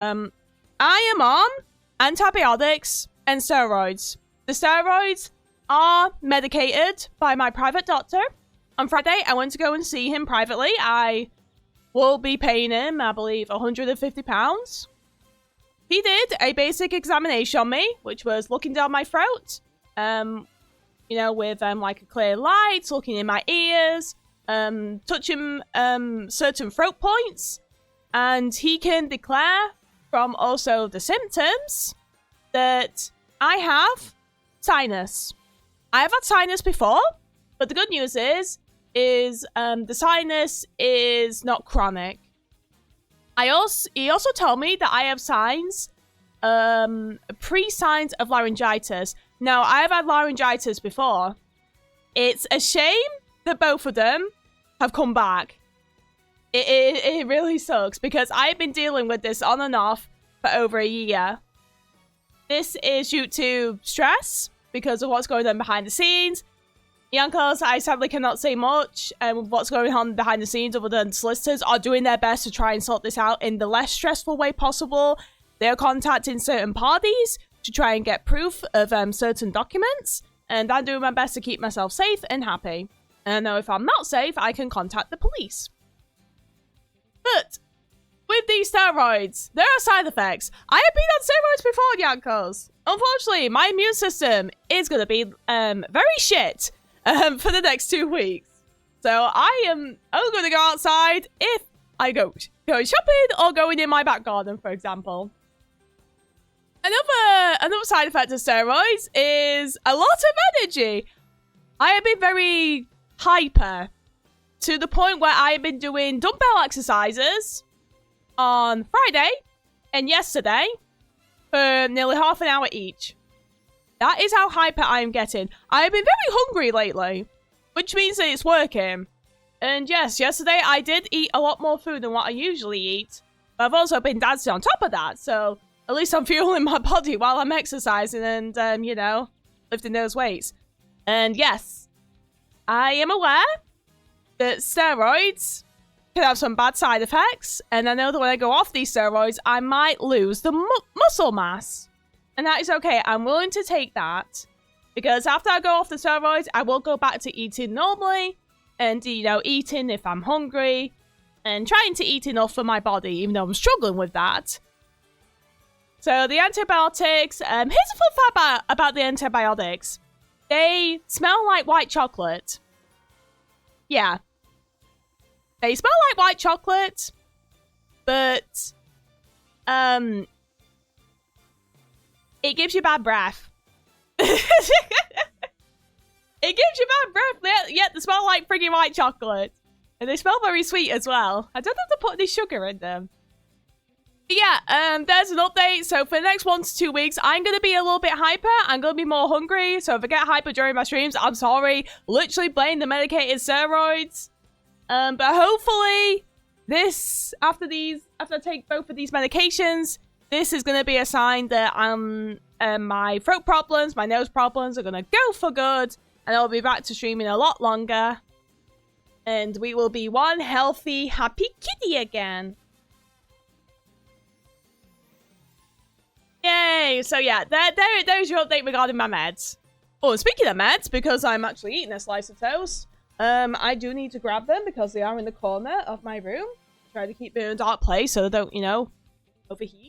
I am on antibiotics and steroids. The steroids are medicated by my private doctor. On Friday, I went to go and see him privately. I will be paying him, I believe, £150. He did a basic examination on me, which was looking down my throat, you know, with like a clear light, looking in my ears, touching certain throat points, and he can declare from also the symptoms that I have sinus. I have had sinus before, but the good news is the sinus is not chronic. He also told me that I have signs, pre-signs of laryngitis. Now, I have had laryngitis before. It's a shame that both of them have come back. It really sucks because I've been dealing with this on and off for over a year. This is due to stress because of what's going on behind the scenes. Yonkos, I sadly cannot say much what's going on behind the scenes other than solicitors are doing their best to try and sort this out in the less stressful way possible. They're contacting certain parties to try and get proof of certain documents, and I'm doing my best to keep myself safe and happy. And I know if I'm not safe, I can contact the police. But with these steroids, there are side effects. I have been on steroids before, Yankos. Unfortunately, my immune system is going to be very shit for the next 2 weeks. So I am only going to go outside if I go shopping or going in my back garden, for example. Another side effect of steroids is a lot of energy. I have been very hyper to the point where I have been doing dumbbell exercises on Friday and yesterday for nearly half an hour each. That is how hyper I am getting. I have been very hungry lately, which means that it's working. And yes, yesterday I did eat a lot more food than what I usually eat. But I've also been dancing on top of that, so at least I'm fueling my body while I'm exercising and, you know, lifting those weights. And yes, I am aware that steroids can have some bad side effects. And I know that when I go off these steroids, I might lose the muscle mass. And that is okay. I'm willing to take that. Because after I go off the steroids, I will go back to eating normally. And, you know, eating if I'm hungry. And trying to eat enough for my body, even though I'm struggling with that. So, the antibiotics. Here's a fun fact about the antibiotics. They smell like white chocolate. Yeah. They smell like white chocolate. But, it gives you bad breath. It gives you bad breath, yet they smell like friggin' white chocolate. And they smell very sweet as well. I don't have to put any sugar in them. But yeah, there's an update. So for the next 1 to 2 weeks, I'm going to be a little bit hyper. I'm going to be more hungry. So if I get hyper during my streams, I'm sorry. Literally blame the medicated steroids. But hopefully, after I take both of these medications, this is going to be a sign that my throat problems, my nose problems are going to go for good. And I'll be back to streaming a lot longer. And we will be one healthy, happy kitty again. Yay! So yeah, there's your update regarding my meds. Oh, and speaking of meds, because I'm actually eating a slice of toast, I do need to grab them because they are in the corner of my room. Try to keep them in a dark place so they don't, you know, overheat.